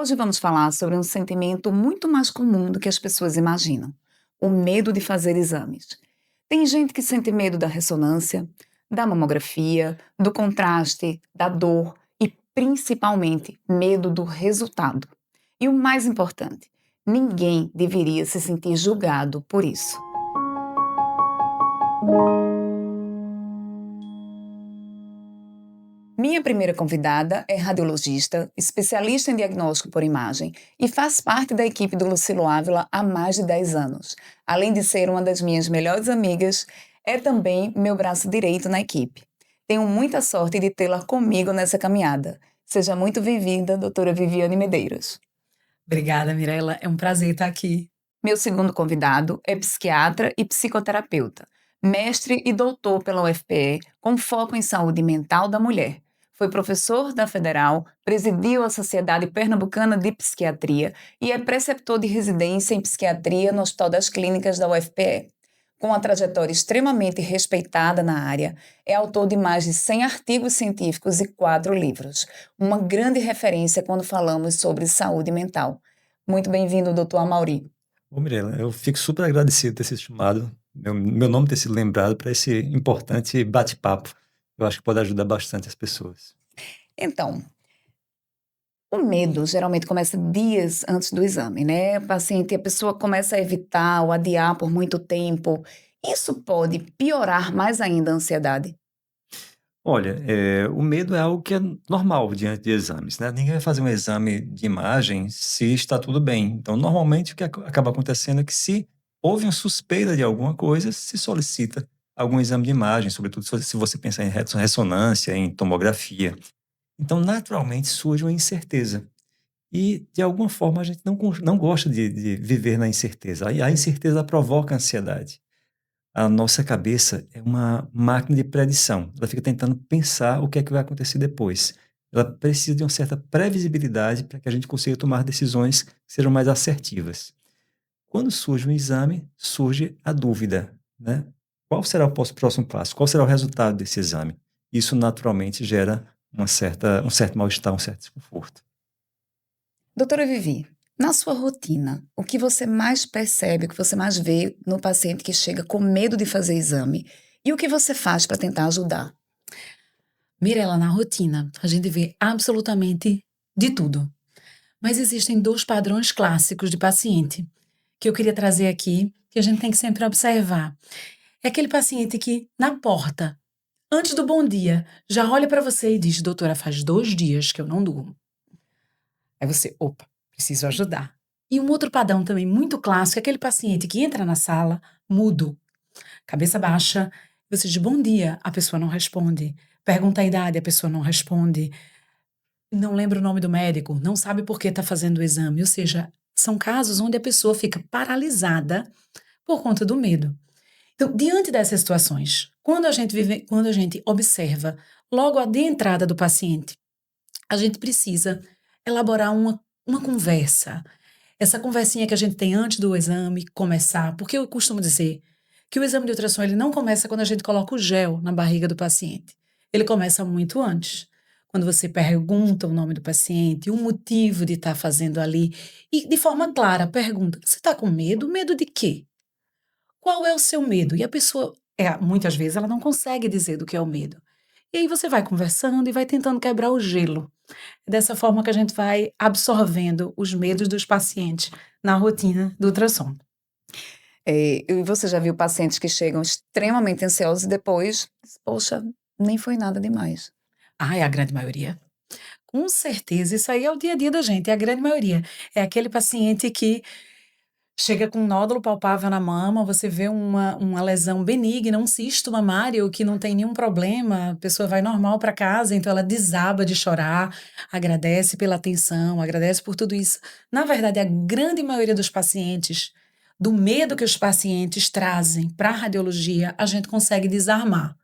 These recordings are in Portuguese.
Hoje vamos falar sobre um sentimento muito mais comum do que as pessoas imaginam: o medo de fazer exames. Tem gente que sente medo da ressonância, da mamografia, do contraste, da dor e, principalmente, medo do resultado. E o mais importante, ninguém deveria se sentir julgado por isso. Minha primeira convidada é radiologista, especialista em diagnóstico por imagem e faz parte da equipe do Lucilo Ávila há mais de 10 anos. Além de ser uma das minhas melhores amigas, é também meu braço direito na equipe. Tenho muita sorte de tê-la comigo nessa caminhada. Seja muito bem-vinda, doutora Viviane Medeiros. Obrigada, Mirella. É um prazer estar aqui. Meu segundo convidado é psiquiatra e psicoterapeuta, mestre e doutor pela UFPE, com foco em saúde mental da mulher. Foi professor da Federal, presidiu a Sociedade Pernambucana de Psiquiatria e é preceptor de residência em psiquiatria no Hospital das Clínicas da UFPE. Com uma trajetória extremamente respeitada na área, é autor de mais de 100 artigos científicos e 4 livros. Uma grande referência quando falamos sobre saúde mental. Muito bem-vindo, doutor Amaury. Ô Mirela, eu fico super agradecido por ter sido chamado, meu nome ter sido lembrado para esse importante bate-papo. Eu acho que pode ajudar bastante as pessoas. Então, o medo geralmente começa dias antes do exame, né? A pessoa começa a evitar ou adiar por muito tempo. Isso pode piorar mais ainda a ansiedade. Olha, o medo é algo que é normal diante de exames, né? Ninguém vai fazer um exame de imagem se está tudo bem. Então, normalmente, o que acaba acontecendo é que se houve uma suspeita de alguma coisa, se solicita algum exame de imagem, sobretudo se você pensar em ressonância, em tomografia. Então, naturalmente, surge uma incerteza. E, de alguma forma, a gente não gosta de viver na incerteza. A incerteza provoca ansiedade. A nossa cabeça é uma máquina de predição. Ela fica tentando pensar o que é que vai acontecer depois. Ela precisa de uma certa previsibilidade para que a gente consiga tomar decisões que sejam mais assertivas. Quando surge um exame, surge a dúvida, né? Qual será o próximo passo? Qual será o resultado desse exame? Isso naturalmente gera um certo mal-estar, um certo desconforto. Doutora Vivi, na sua rotina, o que você mais percebe, o que você mais vê no paciente que chega com medo de fazer exame e o que você faz para tentar ajudar? Mirella, na rotina, a gente vê absolutamente de tudo. Mas existem dois padrões clássicos de paciente que eu queria trazer aqui, que a gente tem que sempre observar. É aquele paciente que, na porta, antes do bom dia, já olha para você e diz: doutora, faz 2 dias que eu não durmo. Aí você, opa, preciso ajudar. E um outro padrão também muito clássico é aquele paciente que entra na sala mudo, cabeça baixa, você diz bom dia, a pessoa não responde. Pergunta a idade, a pessoa não responde. Não lembra o nome do médico, não sabe por que está fazendo o exame. Ou seja, são casos onde a pessoa fica paralisada por conta do medo. Então, diante dessas situações, quando a gente observa logo de entrada do paciente, a gente precisa elaborar uma conversa. Essa conversinha que a gente tem antes do exame começar, porque eu costumo dizer que o exame de ultrassom ele não começa quando a gente coloca o gel na barriga do paciente. Ele começa muito antes. Quando você pergunta o nome do paciente, o motivo de estar fazendo ali, e de forma clara pergunta: você está com medo? Medo de quê? Qual é o seu medo? E a pessoa, muitas vezes, ela não consegue dizer do que é o medo. E aí você vai conversando e vai tentando quebrar o gelo. É dessa forma que a gente vai absorvendo os medos dos pacientes na rotina do ultrassom. E você já viu pacientes que chegam extremamente ansiosos e depois, poxa, nem foi nada demais. Ah, é a grande maioria. Com certeza, isso aí é o dia a dia da gente, é a grande maioria. É aquele paciente que chega com um nódulo palpável na mama, você vê uma lesão benigna, um cisto mamário que não tem nenhum problema, a pessoa vai normal para casa, então ela desaba de chorar, agradece pela atenção, agradece por tudo isso. Na verdade, a grande maioria dos pacientes, do medo que os pacientes trazem para a radiologia, a gente consegue desarmar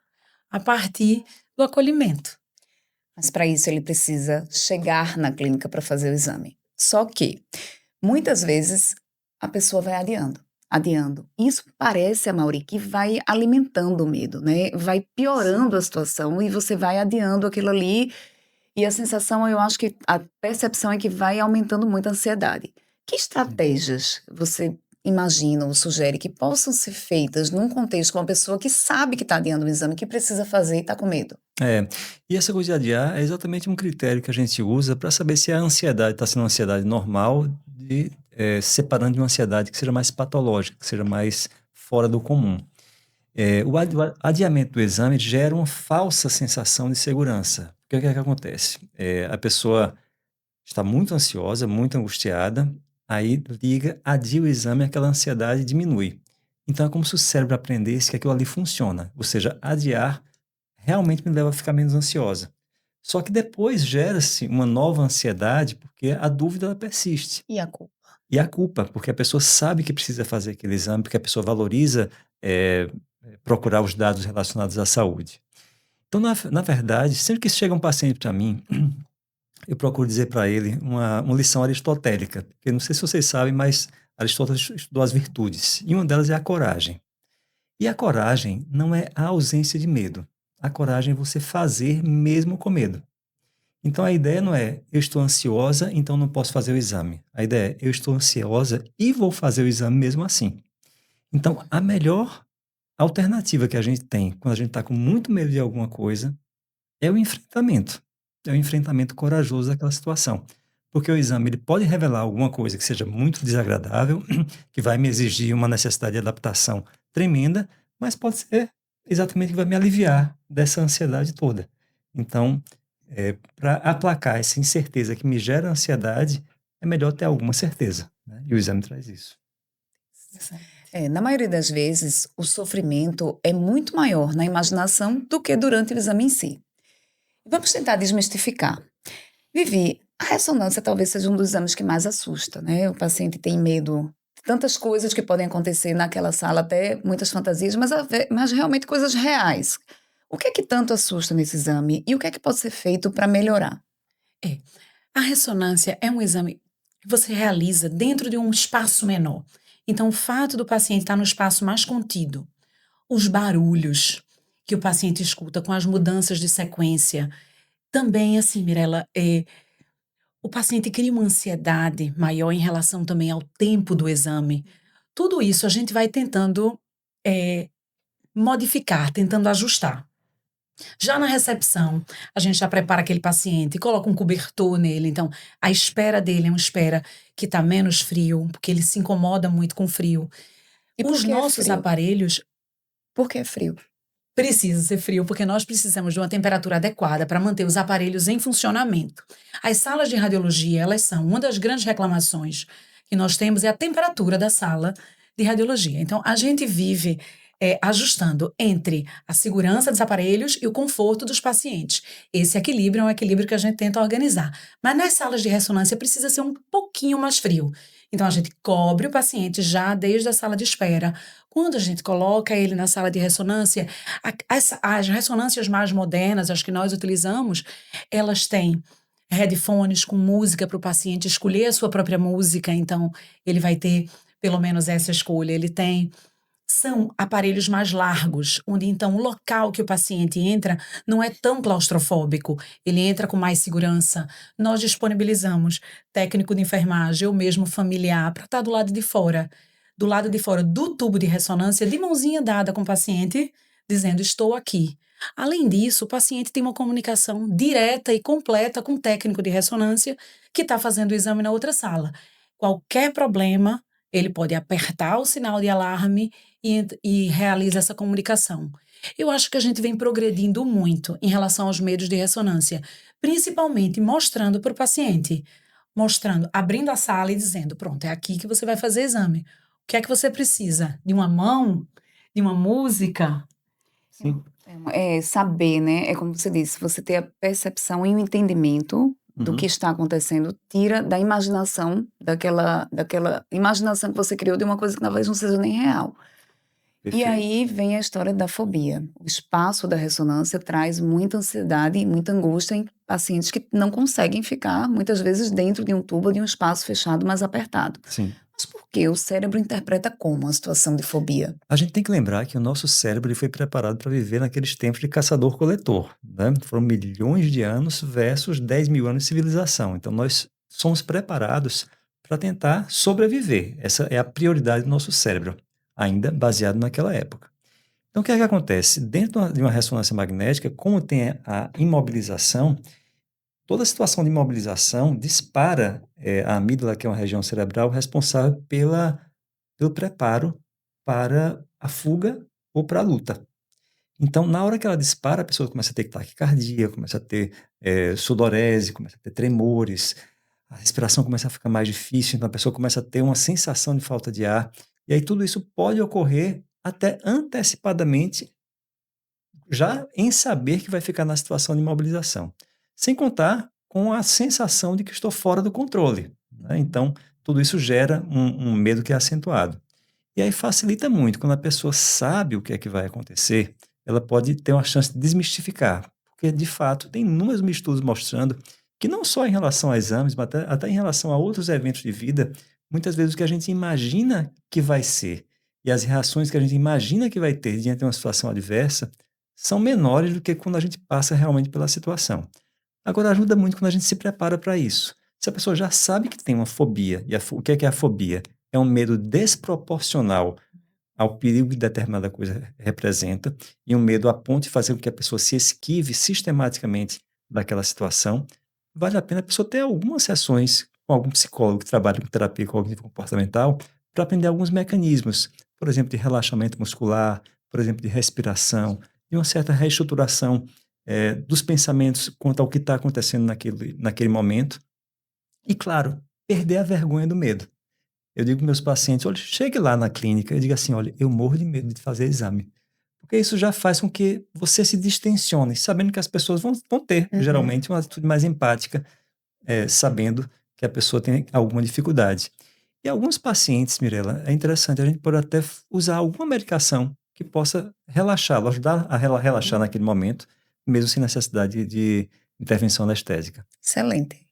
a partir do acolhimento. Mas para isso ele precisa chegar na clínica para fazer o exame. Só que, muitas vezes, a pessoa vai adiando, adiando. Isso parece, Amaury, que vai alimentando o medo, né? Vai piorando a situação e você vai adiando aquilo ali E a sensação, eu acho que a percepção é que vai aumentando muito a ansiedade. Que estratégias você imagina ou sugere que possam ser feitas num contexto com uma pessoa que sabe que está adiando o exame, que precisa fazer e está com medo? É, e essa coisa de adiar é exatamente um critério que a gente usa para saber se a ansiedade está sendo uma ansiedade normal, separando de uma ansiedade que seja mais patológica, que seja mais fora do comum. O adiamento do exame gera uma falsa sensação de segurança. O que é que acontece? A pessoa está muito ansiosa, muito angustiada, aí liga, adia o exame, aquela ansiedade diminui. Então é como se o cérebro aprendesse que aquilo ali funciona, ou seja, adiar realmente me leva a ficar menos ansiosa. Só que depois gera-se uma nova ansiedade, porque a dúvida ela persiste. E a culpa? E a culpa, porque a pessoa sabe que precisa fazer aquele exame, porque a pessoa valoriza procurar os dados relacionados à saúde. Então, na verdade, sempre que chega um paciente para mim, eu procuro dizer para ele uma lição aristotélica, porque não sei se vocês sabem, mas Aristóteles estudou as virtudes, e uma delas é a coragem. E a coragem não é a ausência de medo. A coragem é você fazer mesmo com medo. Então a ideia não é eu estou ansiosa, então não posso fazer o exame. A ideia é eu estou ansiosa e vou fazer o exame mesmo assim. Então a melhor alternativa que a gente tem quando a gente está com muito medo de alguma coisa é o enfrentamento. É o enfrentamento corajoso daquela situação. Porque o exame ele pode revelar alguma coisa que seja muito desagradável, que vai me exigir uma necessidade de adaptação tremenda, mas pode ser exatamente que vai me aliviar dessa ansiedade toda. Então, para aplacar essa incerteza que me gera ansiedade, é melhor ter alguma certeza, né? E o exame traz isso. Na maioria das vezes, o sofrimento é muito maior na imaginação do que durante o exame em si. Vamos tentar desmistificar. Vivi, a ressonância talvez seja um dos exames que mais assusta, né? O paciente tem medo de tantas coisas que podem acontecer naquela sala, até muitas fantasias, mas realmente coisas reais. O que é que tanto assusta nesse exame e o que é que pode ser feito para melhorar? É. A ressonância é um exame que você realiza dentro de um espaço menor. Então, o fato do paciente estar no espaço mais contido, os barulhos que o paciente escuta com as mudanças de sequência, também, assim, Mirela, o paciente cria uma ansiedade maior em relação também ao tempo do exame. Tudo isso a gente vai tentando modificar, tentando ajustar. Já na recepção, a gente já prepara aquele paciente, coloca um cobertor nele. Então, a espera dele é uma espera que está menos frio, porque ele se incomoda muito com frio. E por Os que é nossos frio? aparelhos Por que é frio? precisam ser frio, porque nós precisamos de uma temperatura adequada para manter os aparelhos em funcionamento. As salas de radiologia, elas são uma das grandes reclamações que nós temos é a temperatura da sala de radiologia. Então, a gente vive ajustando entre a segurança dos aparelhos e o conforto dos pacientes. Esse equilíbrio é um equilíbrio que a gente tenta organizar. Mas nas salas de ressonância precisa ser um pouquinho mais frio. Então, a gente cobre o paciente já desde a sala de espera. Quando a gente coloca ele na sala de ressonância, as ressonâncias mais modernas, as que nós utilizamos, elas têm headphones com música para o paciente escolher a sua própria música. Então, ele vai ter pelo menos essa escolha. Ele tem são aparelhos mais largos, onde então o local que o paciente entra não é tão claustrofóbico, ele entra com mais segurança. Nós disponibilizamos técnico de enfermagem ou mesmo familiar para estar do lado de fora do tubo de ressonância, de mãozinha dada com o paciente, dizendo estou aqui. Além disso, o paciente tem uma comunicação direta e completa com o técnico de ressonância que está fazendo o exame na outra sala. Qualquer problema, ele pode apertar o sinal de alarme e realiza essa comunicação. Eu acho que a gente vem progredindo muito em relação aos meios de ressonância, principalmente mostrando para o paciente, abrindo a sala e dizendo, pronto, é aqui que você vai fazer exame. O que é que você precisa? De uma mão? De uma música? Sim. Saber, né? É como você disse, você ter a percepção e o entendimento do que está acontecendo, tira da imaginação, daquela imaginação que você criou de uma coisa que talvez não seja nem real. E Perfeito. aí vem a história da fobia. O espaço da ressonância traz muita ansiedade e muita angústia em pacientes que não conseguem ficar, muitas vezes, dentro de um tubo, de um espaço fechado, mais apertado. Sim. Mas por que o cérebro interpreta como a situação de fobia? A gente tem que lembrar que o nosso cérebro ele foi preparado para viver naqueles tempos de caçador-coletor, né? Foram milhões de anos versus 10 mil anos de civilização. Então, nós somos preparados para tentar sobreviver. Essa é a prioridade do nosso cérebro, ainda baseado naquela época. Então, o que é que acontece? Dentro de uma ressonância magnética, como tem a imobilização, toda situação de imobilização dispara a amígdala, que é uma região cerebral responsável pelo preparo para a fuga ou para a luta. Então, na hora que ela dispara, a pessoa começa a ter taquicardia, começa a ter sudorese, começa a ter tremores, a respiração começa a ficar mais difícil, então a pessoa começa a ter uma sensação de falta de ar. E aí tudo isso pode ocorrer até antecipadamente, já em saber que vai ficar na situação de imobilização. Sem contar com a sensação de que estou fora do controle, né? Então, tudo isso gera um medo que é acentuado. E aí facilita muito, quando a pessoa sabe o que é que vai acontecer, ela pode ter uma chance de desmistificar, porque de fato tem inúmeros estudos mostrando que não só em relação a exames, mas até em relação a outros eventos de vida, muitas vezes o que a gente imagina que vai ser e as reações que a gente imagina que vai ter diante de uma situação adversa são menores do que quando a gente passa realmente pela situação. Agora ajuda muito quando a gente se prepara para isso. Se a pessoa já sabe que tem uma fobia, e o que é a fobia? É um medo desproporcional ao perigo que determinada coisa representa, e um medo a ponto de fazer com que a pessoa se esquive sistematicamente daquela situação, vale a pena a pessoa ter algumas sessões com algum psicólogo que trabalha com terapia cognitivo-comportamental para aprender alguns mecanismos, por exemplo, de relaxamento muscular, por exemplo, de respiração, de uma certa reestruturação dos pensamentos quanto ao que está acontecendo naquele momento, e claro, perder a vergonha do medo. Eu digo para meus pacientes, olha, chegue lá na clínica e diga assim, olha, eu morro de medo de fazer exame. Porque isso já faz com que você se distensione, sabendo que as pessoas vão ter, Uhum. geralmente, uma atitude mais empática, sabendo que a pessoa tem alguma dificuldade. E alguns pacientes, Mirella, é interessante, a gente pode até usar alguma medicação que possa relaxá-lo, ajudar a relaxar naquele momento, mesmo sem necessidade de intervenção anestésica. Excelente.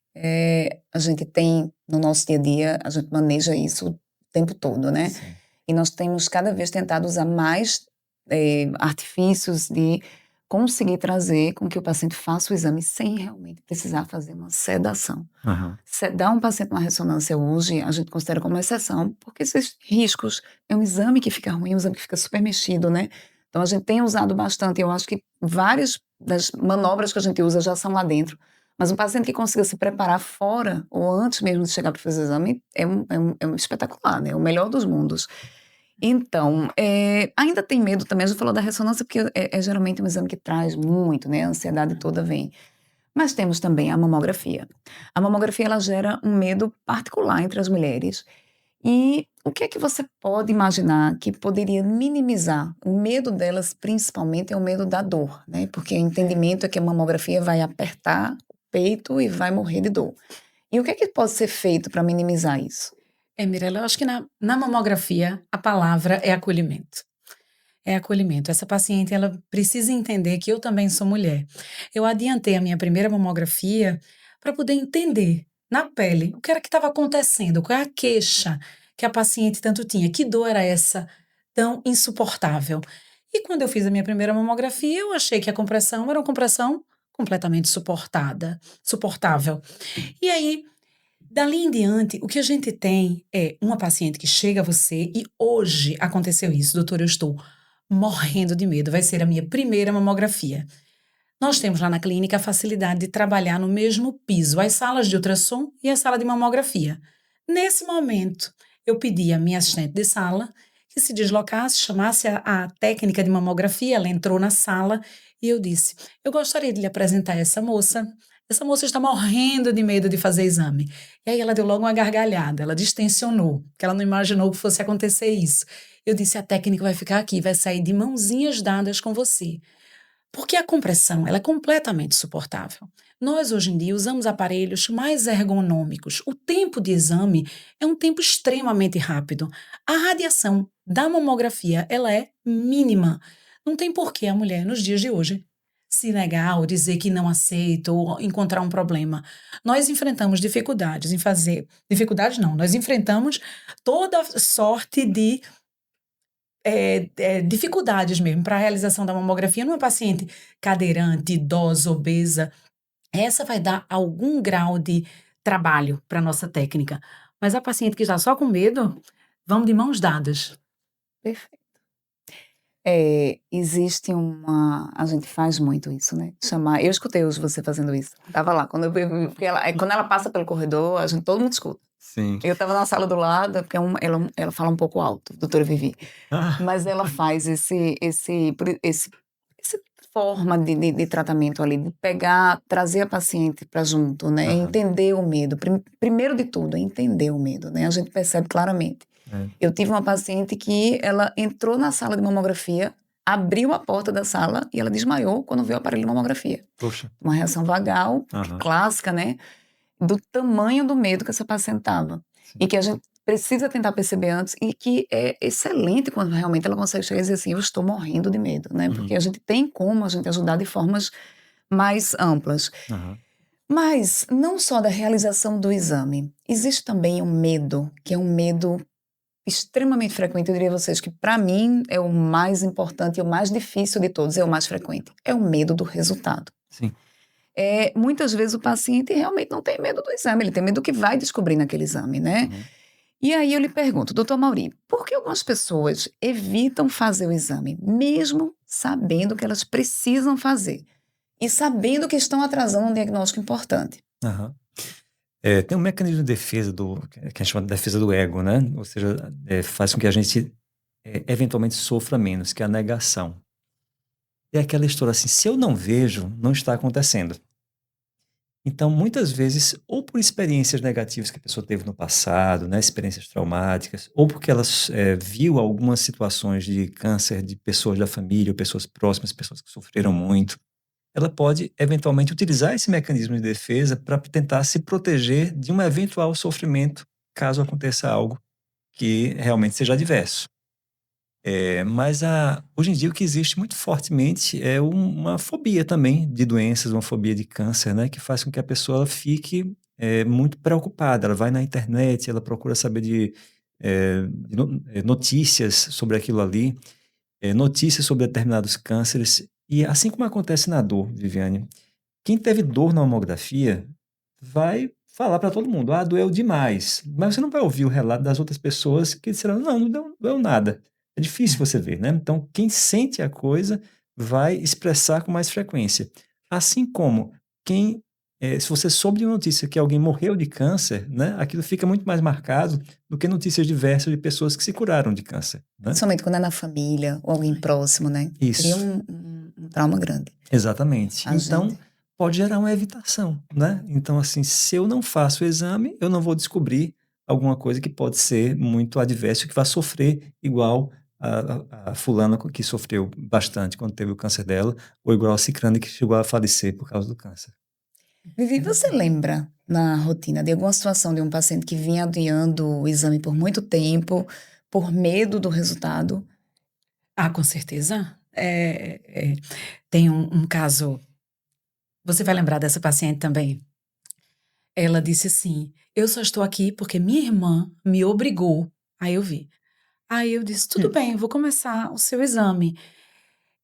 A gente tem, no nosso dia a dia, a gente maneja isso o tempo todo, né? Sim. E nós temos cada vez tentado usar mais artifícios de conseguir trazer com que o paciente faça o exame sem realmente precisar fazer uma sedação. Aham. Dar um paciente uma ressonância hoje, a gente considera como exceção, porque esses riscos, é um exame que fica ruim, um exame que fica super mexido, né? Então a gente tem usado bastante, eu acho que várias das manobras que a gente usa já são lá dentro, mas um paciente que consiga se preparar fora ou antes mesmo de chegar para fazer o exame é um espetacular, né? É o melhor dos mundos. Então, ainda tem medo também, a gente falou da ressonância, porque é geralmente um exame que traz muito, né? A ansiedade toda vem. Mas temos também a mamografia. A mamografia, ela gera um medo particular entre as mulheres. E o que é que você pode imaginar que poderia minimizar? O medo delas, principalmente, é o medo da dor, né? Porque o entendimento é que a mamografia vai apertar o peito e vai morrer de dor. E o que é que pode ser feito para minimizar isso? Mirella, eu acho que na mamografia a palavra é acolhimento. É acolhimento. Essa paciente, ela precisa entender que eu também sou mulher. Eu adiantei a minha primeira mamografia para poder entender na pele o que era que estava acontecendo, qual é a queixa que a paciente tanto tinha, que dor era essa tão insuportável. E quando eu fiz a minha primeira mamografia, eu achei que a compressão era uma compressão completamente suportável. E aí, dali em diante, o que a gente tem é uma paciente que chega a você e hoje aconteceu isso, doutor, eu estou morrendo de medo, vai ser a minha primeira mamografia. Nós temos lá na clínica a facilidade de trabalhar no mesmo piso, as salas de ultrassom e a sala de mamografia. Nesse momento, eu pedi à minha assistente de sala que se deslocasse, chamasse a técnica de mamografia, ela entrou na sala e eu disse, eu gostaria de lhe apresentar essa moça está morrendo de medo de fazer exame. E aí ela deu logo uma gargalhada, ela distensionou, porque ela não imaginou que fosse acontecer isso. Eu disse, a técnica vai ficar aqui, vai sair de mãozinhas dadas com você. Porque a compressão, ela é completamente suportável. Nós, hoje em dia, usamos aparelhos mais ergonômicos. O tempo de exame é um tempo extremamente rápido. A radiação da mamografia, ela é mínima. Não tem por que a mulher, nos dias de hoje, se negar ou dizer que não aceita ou encontrar um problema. Nós enfrentamos dificuldades em fazer. Dificuldades não, nós enfrentamos toda sorte de dificuldades mesmo para a realização da mamografia numa paciente cadeirante, idosa, obesa. Essa vai dar algum grau de trabalho para a nossa técnica. Mas a paciente que está só com medo, vamos de mãos dadas. Perfeito. Existe a gente faz muito isso, né? Eu escutei hoje você fazendo isso. Tava lá, quando ela passa pelo corredor, todo mundo escuta. Sim. Eu tava na sala do lado, porque ela fala um pouco alto, doutora Vivi. Mas ela faz esse forma de tratamento ali, de trazer a paciente para junto, né? Entender o medo. Primeiro de tudo, é entender o medo, né? A gente percebe claramente. Eu tive uma paciente que ela entrou na sala de mamografia, abriu a porta da sala e ela desmaiou quando viu o aparelho de mamografia. Poxa. Uma reação vagal, clássica, né? Do tamanho do medo que essa paciente estava. E que a gente precisa tentar perceber antes, e que é excelente quando realmente ela consegue chegar e dizer assim, eu estou morrendo de medo, né? Porque a gente tem como a gente ajudar de formas mais amplas. Mas não só da realização do exame, existe também um medo, que é um medo extremamente frequente. Eu diria a vocês que, para mim, é o mais importante e o mais difícil de todos, é o mais frequente. É o medo do resultado. Sim. Muitas vezes o paciente realmente não tem medo do exame, ele tem medo do que vai descobrir naquele exame, né? E aí eu lhe pergunto, doutor Mauri, por que algumas pessoas evitam fazer o exame, mesmo sabendo que elas precisam fazer e sabendo que estão atrasando um diagnóstico importante? Tem um mecanismo de defesa que a gente chama de defesa do ego, né? Ou seja, faz com que a gente eventualmente sofra menos, que é a negação. É aquela história assim, se eu não vejo, não está acontecendo. Então, muitas vezes, ou por experiências negativas que a pessoa teve no passado, né, experiências traumáticas, ou porque ela viu algumas situações de câncer de pessoas da família, ou pessoas próximas, pessoas que sofreram muito, ela pode, eventualmente, utilizar esse mecanismo de defesa para tentar se proteger de um eventual sofrimento, caso aconteça algo que realmente seja adverso. Mas hoje em dia o que existe muito fortemente é uma fobia também de doenças, uma fobia de câncer, né? Que faz com que a pessoa fique muito preocupada. Ela vai na internet, ela procura saber de notícias sobre aquilo ali, notícias sobre determinados cânceres. E assim como acontece na dor, Viviane, quem teve dor na mamografia vai falar para todo mundo, doeu demais. Mas você não vai ouvir o relato das outras pessoas que disseram, não doeu nada. É difícil você ver, né? Então, quem sente a coisa vai expressar com mais frequência. Assim como se você soube de uma notícia que alguém morreu de câncer, né? Aquilo fica muito mais marcado do que notícias diversas de pessoas que se curaram de câncer, né? Principalmente quando é na família ou alguém próximo, né? Isso. Cria um trauma grande. Exatamente. Então, pode gerar uma evitação, né? Então, assim, se eu não faço o exame, eu não vou descobrir alguma coisa que pode ser muito adverso, que vai sofrer igual a fulana que sofreu bastante quando teve o câncer dela, ou igual a cicrana que chegou a falecer por causa do câncer. Vivi, você lembra na rotina de alguma situação de um paciente que vinha adiando o exame por muito tempo, por medo do resultado? Com certeza. Tem um caso, você vai lembrar dessa paciente também. Ela disse assim, eu só estou aqui porque minha irmã me obrigou. Aí eu vi. Aí eu disse, tudo bem, eu vou começar o seu exame.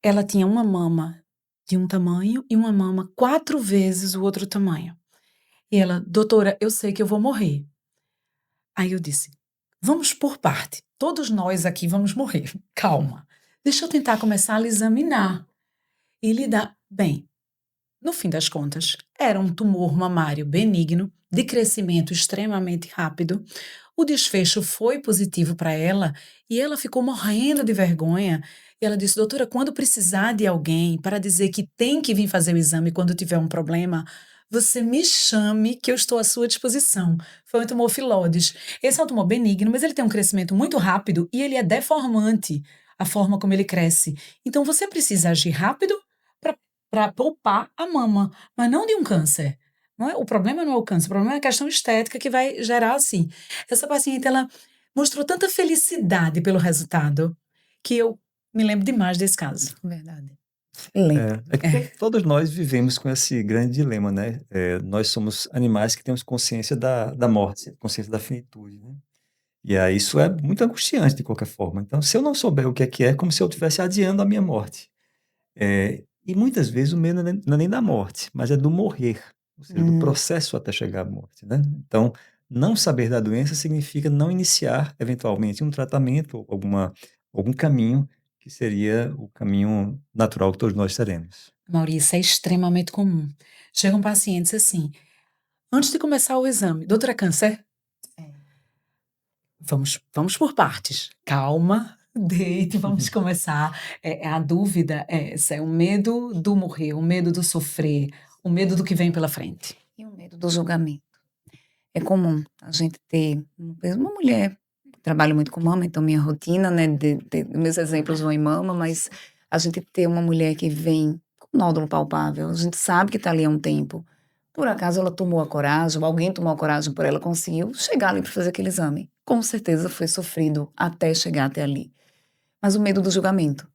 Ela tinha uma mama de um tamanho e uma mama 4 vezes o outro tamanho. E ela, doutora, eu sei que eu vou morrer. Aí eu disse, vamos por parte. Todos nós aqui vamos morrer. Calma. Deixa eu tentar começar a lhe examinar. E lhe dar... Bem, no fim das contas, era um tumor mamário benigno, de crescimento extremamente rápido. O desfecho foi positivo para ela e ela ficou morrendo de vergonha. E ela disse, doutora, quando precisar de alguém para dizer que tem que vir fazer o exame quando tiver um problema, você me chame que eu estou à sua disposição. Foi um tumor Phyllodes. Esse é um tumor benigno, mas ele tem um crescimento muito rápido e ele é deformante, a forma como ele cresce. Então você precisa agir rápido para poupar a mama, mas não de um câncer. Não é? O problema não é o câncer, o problema é a questão estética que vai gerar assim. Essa paciente, ela mostrou tanta felicidade pelo resultado que eu me lembro demais desse caso. Verdade. Lembro. É que todos nós vivemos com esse grande dilema, né? Nós somos animais que temos consciência da morte, consciência da finitude, né? E aí isso é muito angustiante de qualquer forma. Então, se eu não souber o que é como se eu estivesse adiando a minha morte. E muitas vezes o medo não é nem da morte, mas é do morrer, ou seja, do Hum, processo até chegar à morte, né? Então, não saber da doença significa não iniciar, eventualmente, um tratamento ou algum caminho que seria o caminho natural que todos nós teremos. Maurício, é extremamente comum. Chegam pacientes assim, antes de começar o exame, doutora câncer? é. Vamos por partes. Calma, deite, vamos começar. A dúvida é essa, é o medo do morrer, o medo do sofrer, o medo do que vem pela frente. E o medo do julgamento. É comum a gente ter, mesmo uma mulher, trabalho muito com mama, então minha rotina, né, meus exemplos vão em mama, mas a gente ter uma mulher que vem com nódulo palpável, a gente sabe que está ali há um tempo. Por acaso ela tomou a coragem, ou alguém tomou a coragem por ela, conseguiu chegar ali para fazer aquele exame. Com certeza foi sofrido até chegar até ali. Mas o medo do julgamento.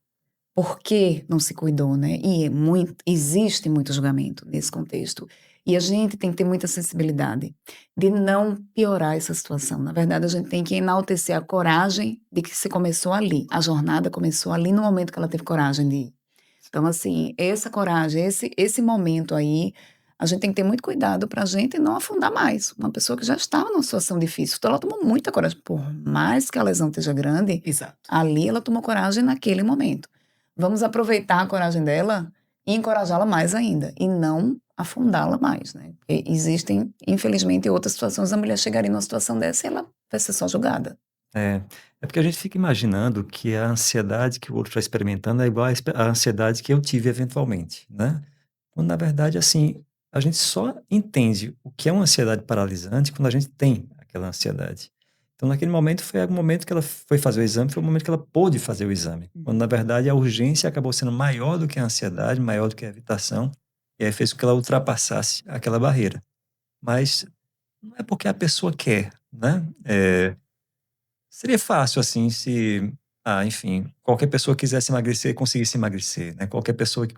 Por que não se cuidou, né? E existe muito julgamento nesse contexto. E a gente tem que ter muita sensibilidade de não piorar essa situação. Na verdade, a gente tem que enaltecer a coragem de que se começou ali. A jornada começou ali no momento que ela teve coragem de ir. Então, assim, essa coragem, esse momento aí, a gente tem que ter muito cuidado para a gente não afundar mais. Uma pessoa que já estava numa situação difícil, então ela tomou muita coragem. Por mais que a lesão esteja grande, Exato. ali ela tomou coragem naquele momento. Vamos aproveitar a coragem dela e encorajá-la mais ainda, e não afundá-la mais, né? Porque existem, infelizmente, outras situações, a mulher chegaria numa situação dessa e ela vai ser só julgada. É, é porque a gente fica imaginando que a ansiedade que o outro está experimentando é igual à ansiedade que eu tive eventualmente, né? Quando, na verdade, assim, a gente só entende o que é uma ansiedade paralisante quando a gente tem aquela ansiedade. Então, naquele momento, foi o momento que ela foi fazer o exame, foi o momento que ela pôde fazer o exame. Quando, na verdade, a urgência acabou sendo maior do que a ansiedade, maior do que a evitação, e aí fez com que ela ultrapassasse aquela barreira. Mas não é porque a pessoa quer, né? Seria fácil, assim, se, enfim, qualquer pessoa que quisesse emagrecer, conseguisse emagrecer, né? Qualquer pessoa que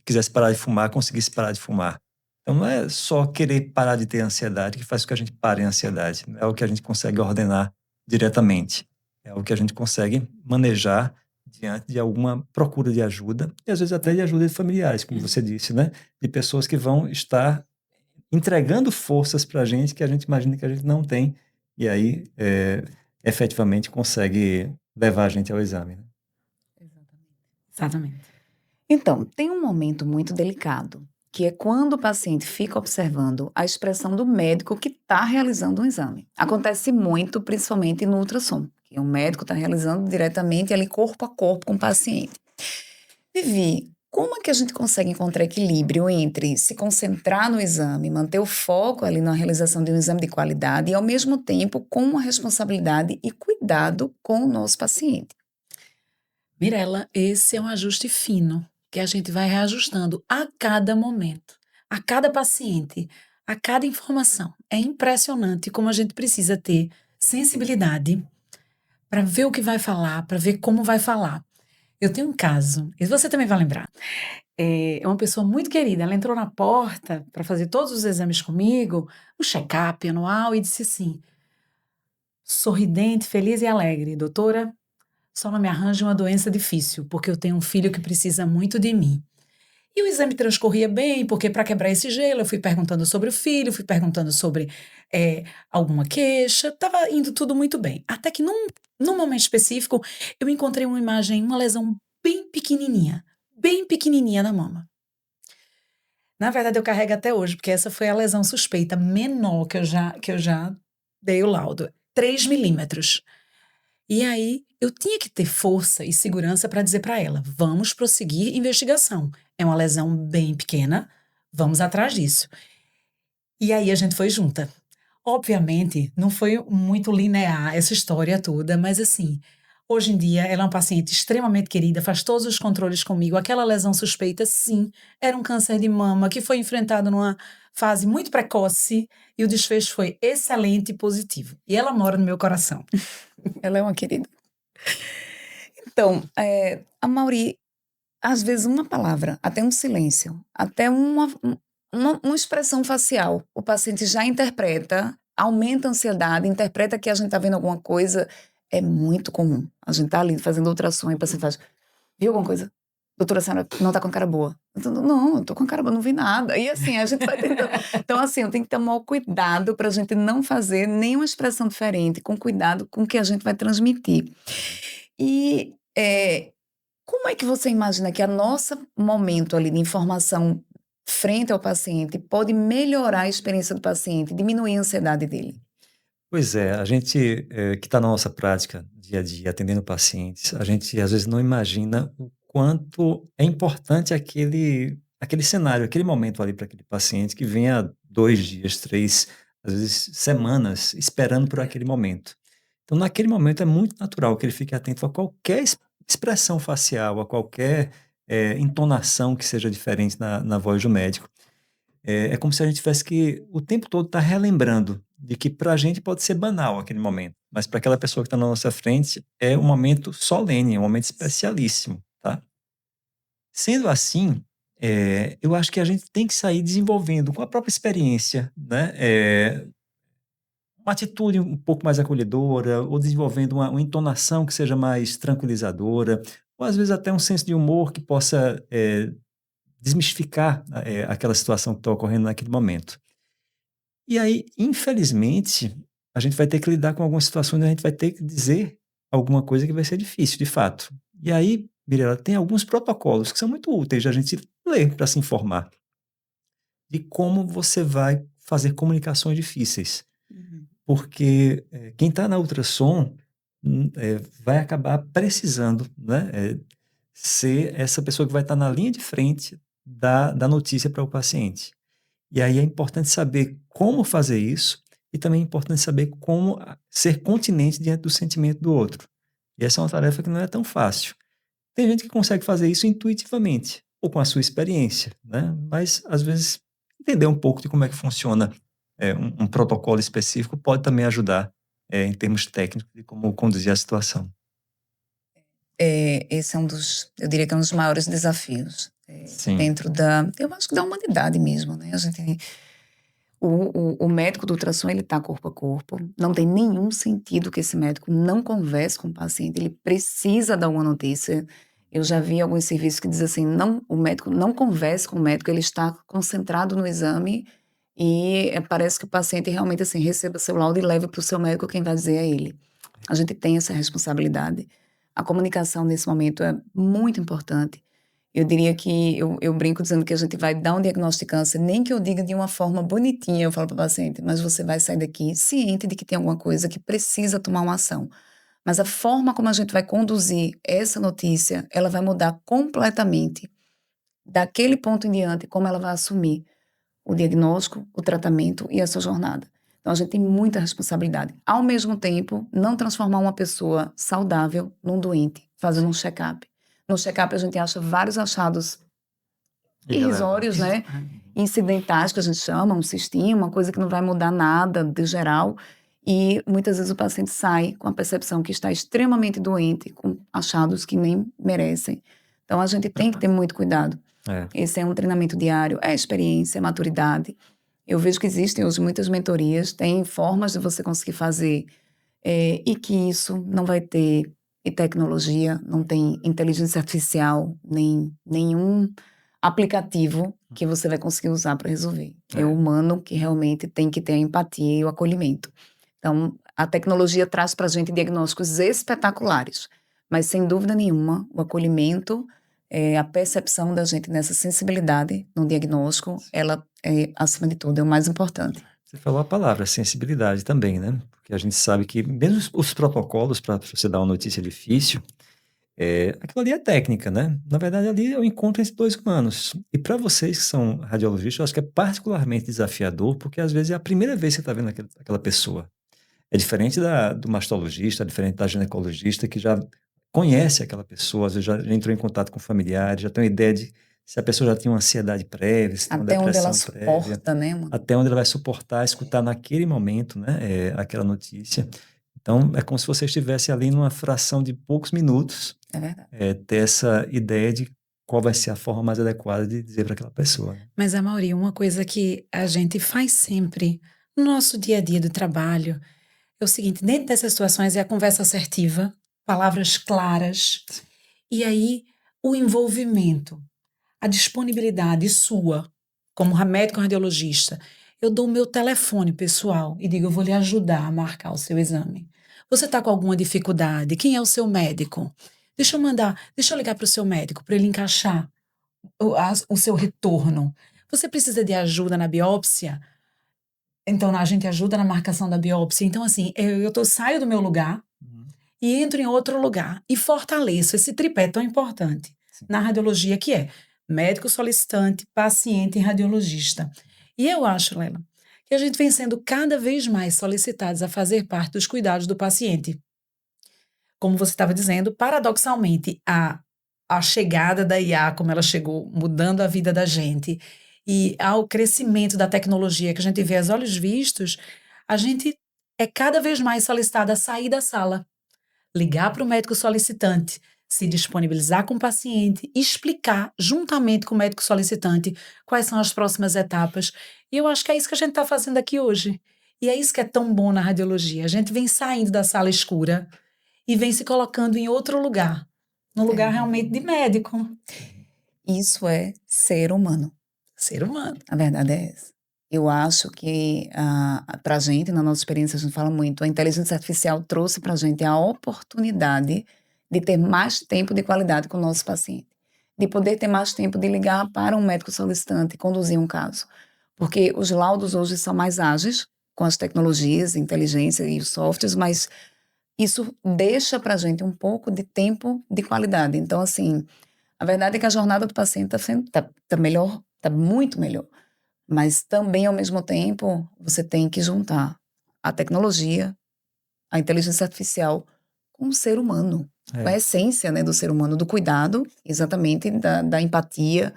quisesse parar de fumar, conseguisse parar de fumar. Então, não é só querer parar de ter ansiedade que faz com que a gente pare a ansiedade. Não é o que a gente consegue ordenar diretamente. É o que a gente consegue manejar diante de alguma procura de ajuda, e às vezes até de ajuda de familiares, como você disse, né? De pessoas que vão estar entregando forças para a gente imagina que a gente não tem, e aí efetivamente consegue levar a gente ao exame, né? Exatamente. Então, tem um momento muito delicado, que é quando o paciente fica observando a expressão do médico que está realizando um exame. Acontece muito, principalmente no ultrassom, que o médico está realizando diretamente ali corpo a corpo com o paciente. Vivi, como é que a gente consegue encontrar equilíbrio entre se concentrar no exame, manter o foco ali na realização de um exame de qualidade e, ao mesmo tempo, com uma responsabilidade e cuidado com o nosso paciente? Mirela, esse é um ajuste fino que a gente vai reajustando a cada momento, a cada paciente, a cada informação. É impressionante como a gente precisa ter sensibilidade para ver o que vai falar, para ver como vai falar. Eu tenho um caso, e você também vai lembrar. É uma pessoa muito querida, ela entrou na porta para fazer todos os exames comigo, o check-up anual, e disse assim, sorridente, feliz e alegre, doutora, só não me arranje uma doença difícil, porque eu tenho um filho que precisa muito de mim. E o exame transcorria bem, porque para quebrar esse gelo, eu fui perguntando sobre o filho, fui perguntando sobre alguma queixa, estava indo tudo muito bem. Até que num momento específico, eu encontrei uma imagem, uma lesão bem pequenininha na mama. Na verdade, eu carrego até hoje, porque essa foi a lesão suspeita menor que eu já dei o laudo. 3 milímetros. E aí, eu tinha que ter força e segurança para dizer para ela: vamos prosseguir investigação. É uma lesão bem pequena, vamos atrás disso. E aí a gente foi junta. Obviamente, não foi muito linear essa história toda, mas assim, hoje em dia ela é uma paciente extremamente querida, faz todos os controles comigo. Aquela lesão suspeita, sim, era um câncer de mama que foi enfrentado numa fase muito precoce e o desfecho foi excelente e positivo. E ela mora no meu coração. Ela é uma querida. Então, a Mauri, às vezes uma palavra, até um silêncio, até uma expressão facial, o paciente já interpreta, aumenta a ansiedade, interpreta que a gente está vendo alguma coisa, é muito comum. A gente está ali fazendo ultrassom e o paciente faz, viu alguma coisa? Doutora, a senhora não está com cara boa. Não, eu tô com cara boa, não vi nada. E assim, a gente vai tentando. Então, assim, eu tenho que tomar o cuidado para a gente não fazer nenhuma expressão diferente, com cuidado com o que a gente vai transmitir. E como é que você imagina que a nosso momento ali de informação frente ao paciente pode melhorar a experiência do paciente, diminuir a ansiedade dele? Pois é, a gente que está na nossa prática dia a dia, atendendo pacientes, a gente às vezes não imagina o quanto é importante aquele cenário, aquele momento ali para aquele paciente que vem há 2 dias, 3, às vezes semanas, esperando por aquele momento. Então, naquele momento é muito natural que ele fique atento a qualquer expressão facial, a qualquer entonação que seja diferente na voz do médico. É como se a gente tivesse que o tempo todo estar relembrando de que para a gente pode ser banal aquele momento, mas para aquela pessoa que está na nossa frente é um momento solene, é um momento especialíssimo, tá? Sendo assim, eu acho que a gente tem que sair desenvolvendo com a própria experiência, né, uma atitude um pouco mais acolhedora, ou desenvolvendo uma entonação que seja mais tranquilizadora, ou às vezes até um senso de humor que possa desmistificar aquela situação que está ocorrendo naquele momento. E aí, infelizmente, a gente vai ter que lidar com algumas situações onde a gente vai ter que dizer alguma coisa que vai ser difícil, de fato. E aí, Mirela, tem alguns protocolos que são muito úteis de a gente ler para se informar de como você vai fazer comunicações difíceis. Uhum. Porque quem está na ultrassom vai acabar precisando, né, ser essa pessoa que vai estar na linha de frente da notícia para o paciente. E aí é importante saber como fazer isso e também é importante saber como ser continente diante do sentimento do outro. E essa é uma tarefa que não é tão fácil. Tem gente que consegue fazer isso intuitivamente ou com a sua experiência, né? Mas às vezes entender um pouco de como é que funciona um protocolo específico pode também ajudar em termos técnicos de como conduzir a situação. Esse é eu diria que é um dos maiores desafios Sim, dentro eu acho que da humanidade mesmo, né? A gente, o médico do ultrassom, ele tá corpo a corpo, não tem nenhum sentido que esse médico não converse com o paciente, ele precisa dar uma notícia. Eu já vi alguns serviços que dizem assim, não, o médico não converse com o médico, ele está concentrado no exame e parece que o paciente realmente assim receba seu laudo e leve para o seu médico, quem vai dizer é ele. A gente tem essa responsabilidade. A comunicação nesse momento é muito importante. Eu diria que eu brinco dizendo que a gente vai dar um diagnóstico de câncer, nem que eu diga de uma forma bonitinha, eu falo para o paciente, mas você vai sair daqui ciente de que tem alguma coisa que precisa tomar uma ação. Mas a forma como a gente vai conduzir essa notícia, ela vai mudar completamente daquele ponto em diante, como ela vai assumir o diagnóstico, o tratamento e essa jornada. Então a gente tem muita responsabilidade. Ao mesmo tempo, não transformar uma pessoa saudável num doente, fazendo um check-up. No check-up a gente acha vários achados irrisórios, né? Incidentais, que a gente chama, um cistinho, uma coisa que não vai mudar nada de geral. E muitas vezes o paciente sai com a percepção que está extremamente doente, com achados que nem merecem. Então a gente tem que ter muito cuidado. é. Esse é um treinamento diário, é experiência, é maturidade. Eu vejo que existem hoje muitas mentorias, tem formas de você conseguir fazer, e que isso não vai ter tecnologia, não tem inteligência artificial, nem nenhum aplicativo que você vai conseguir usar para resolver. É o humano que realmente tem que ter a empatia e o acolhimento. Então, a tecnologia traz para a gente diagnósticos espetaculares, mas sem dúvida nenhuma, o acolhimento, a percepção da gente nessa sensibilidade no diagnóstico, ela é, acima de tudo, é o mais importante. Você falou a palavra sensibilidade também, né? Porque a gente sabe que mesmo os protocolos para você dar uma notícia difícil, aquilo ali é técnica, né? Na verdade, ali é o encontro entre dois humanos. E para vocês que são radiologistas, eu acho que é particularmente desafiador, porque às vezes é a primeira vez que você está vendo aquela pessoa. É diferente do mastologista, é diferente da ginecologista, que já conhece aquela pessoa, às vezes já entrou em contato com familiares, já tem uma ideia de se a pessoa já tem uma ansiedade prévia, se tem uma Até onde ela depressão prévia, suporta, né, mano? até onde ela vai suportar escutar naquele momento, né, aquela notícia. Então, é como se você estivesse ali numa fração de poucos minutos, É verdade. ter essa ideia de qual vai ser a forma mais adequada de dizer para aquela pessoa, né? Mas, Amaury, uma coisa que a gente faz sempre no nosso dia a dia do trabalho é o seguinte: dentro dessas situações é a conversa assertiva, palavras claras, e aí o envolvimento, a disponibilidade sua, como médico radiologista. Eu dou o meu telefone pessoal e digo: eu vou lhe ajudar a marcar o seu exame. Você está com alguma dificuldade? Quem é o seu médico? Deixa eu ligar para o seu médico para ele encaixar o seu retorno. Você precisa de ajuda na biópsia? Então a gente ajuda na marcação da biópsia. Então, assim, saio do meu lugar Uhum. e entro em outro lugar e fortaleço esse tripé tão importante Sim. na radiologia, que é médico solicitante, paciente e radiologista. E eu acho, Lela, que a gente vem sendo cada vez mais solicitados a fazer parte dos cuidados do paciente. Como você estava dizendo, paradoxalmente, a chegada da IA, como ela chegou, mudando a vida da gente, e ao crescimento da tecnologia que a gente vê aos olhos vistos, a gente é cada vez mais solicitada a sair da sala, ligar para o médico solicitante, se disponibilizar com o paciente, explicar, juntamente com o médico solicitante, quais são as próximas etapas. E eu acho que é isso que a gente está fazendo aqui hoje. E é isso que é tão bom na radiologia. A gente vem saindo da sala escura e vem se colocando em outro lugar, no lugar realmente de médico. Isso é ser humano. Ser humano. A verdade é essa. Eu acho que, para a gente, na nossa experiência, a gente fala muito, a inteligência artificial trouxe para a gente a oportunidade de ter mais tempo de qualidade com o nosso paciente, de poder ter mais tempo de ligar para um médico solicitante e conduzir um caso. Porque os laudos hoje são mais ágeis, com as tecnologias, inteligência e os softwares, mas isso deixa para a gente um pouco de tempo de qualidade. Então, assim, a verdade é que a jornada do paciente tá melhor, tá muito melhor. Mas também, ao mesmo tempo, você tem que juntar a tecnologia, a inteligência artificial com o ser humano, com a essência, né, do ser humano, do cuidado, exatamente, da empatia.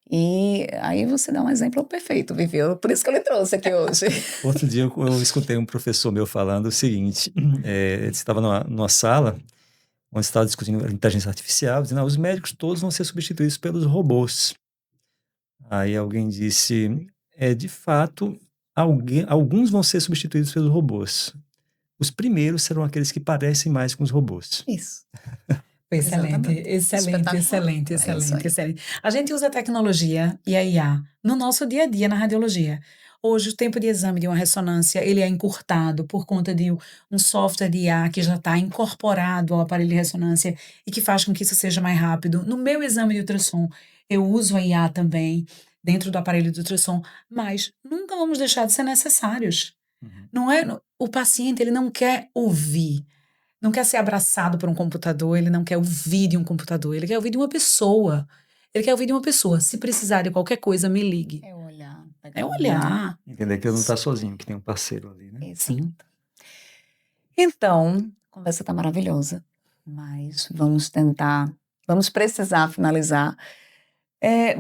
E aí você dá um exemplo perfeito, Viveu. Por isso que eu lhe trouxe aqui hoje. Outro dia eu escutei um professor meu falando o seguinte, ele estava numa sala onde estava discutindo inteligência artificial, dizendo: os médicos todos vão ser substituídos pelos robôs. Aí alguém disse: de fato, alguns vão ser substituídos pelos robôs. Os primeiros serão aqueles que parecem mais com os robôs. Isso. Excelente, Exatamente. excelente, excelente, É isso excelente, aí. excelente. A gente usa a tecnologia e a IA no nosso dia a dia na radiologia. Hoje, o tempo de exame de uma ressonância, ele é encurtado por conta de um software de IA que já está incorporado ao aparelho de ressonância e que faz com que isso seja mais rápido. No meu exame de ultrassom, eu uso a IA também dentro do aparelho de ultrassom, mas nunca vamos deixar de ser necessários. Uhum. Não é, o paciente, ele não quer ouvir, não quer ser abraçado por um computador, ele não quer ouvir de um computador, ele quer ouvir de uma pessoa. Ele quer ouvir de uma pessoa. Se precisar de qualquer coisa, me ligue. É olhar. É olhar. Entender que ele não está sozinho, que tem um parceiro ali, né? Sim. Então, a conversa está maravilhosa, mas vamos precisar finalizar.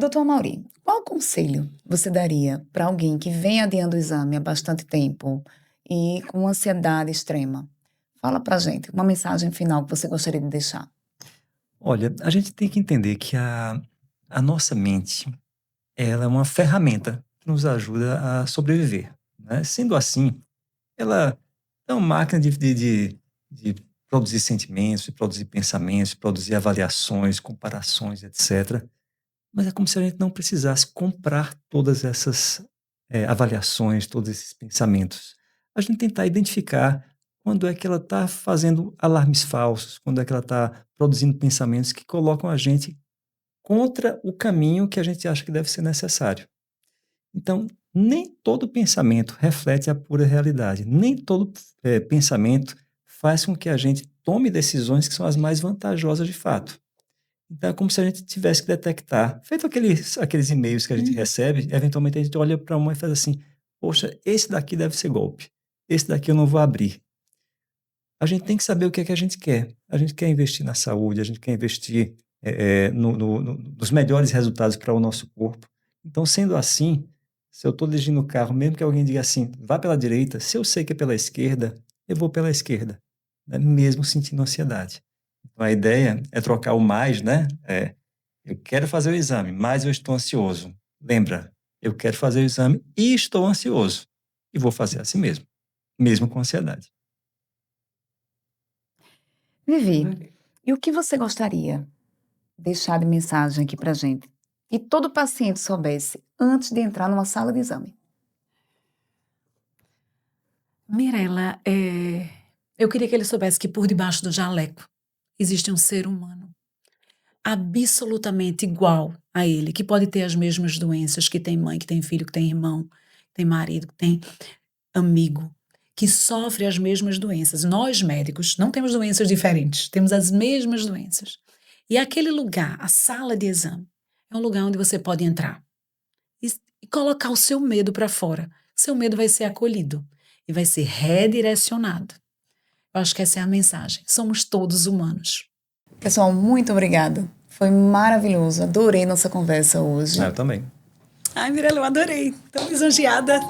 Doutor Amaury, qual conselho você daria para alguém que vem adiando o exame há bastante tempo e com ansiedade extrema? Fala para gente, uma mensagem final que você gostaria de deixar. Olha, a gente tem que entender que a nossa mente, ela é uma ferramenta que nos ajuda a sobreviver, né? Sendo assim, ela é uma máquina de produzir sentimentos, de produzir pensamentos, de produzir avaliações, comparações, etc. Mas é como se a gente não precisasse comprar todas essas avaliações, todos esses pensamentos. A gente tentar identificar quando é que ela está fazendo alarmes falsos, quando é que ela está produzindo pensamentos que colocam a gente contra o caminho que a gente acha que deve ser necessário. Então, nem todo pensamento reflete a pura realidade. Nem todo pensamento faz com que a gente tome decisões que são as mais vantajosas de fato. Então, é como se a gente tivesse que detectar. Feito aqueles e-mails que a gente recebe, eventualmente a gente olha para uma e faz assim: poxa, esse daqui deve ser golpe. Esse daqui eu não vou abrir. A gente tem que saber o que é que a gente quer. A gente quer investir na saúde, a gente quer investir nos melhores resultados para o nosso corpo. Então, sendo assim, se eu estou dirigindo o carro, mesmo que alguém diga assim, vá pela direita, se eu sei que é pela esquerda, eu vou pela esquerda, né? Mesmo sentindo ansiedade. Então, a ideia é trocar o mais, né? Eu quero fazer o exame, mas eu estou ansioso. Lembra, eu quero fazer o exame e estou ansioso. E vou fazer assim mesmo com ansiedade. Vivi, e o que você gostaria de deixar de mensagem aqui pra gente? E todo paciente soubesse antes de entrar numa sala de exame. Mirela, eu queria que ele soubesse que por debaixo do jaleco existe um ser humano absolutamente igual a ele, que pode ter as mesmas doenças, que tem mãe, que tem filho, que tem irmão, que tem marido, que tem amigo, que sofre as mesmas doenças. Nós, médicos, não temos doenças diferentes, temos as mesmas doenças. E aquele lugar, a sala de exame, é um lugar onde você pode entrar e colocar o seu medo para fora. Seu medo vai ser acolhido e vai ser redirecionado. Eu acho que essa é a mensagem. Somos todos humanos. Pessoal, muito obrigada. Foi maravilhoso. Adorei nossa conversa hoje. Eu também. Ai, Mirela, eu adorei. Tô lisonjeada.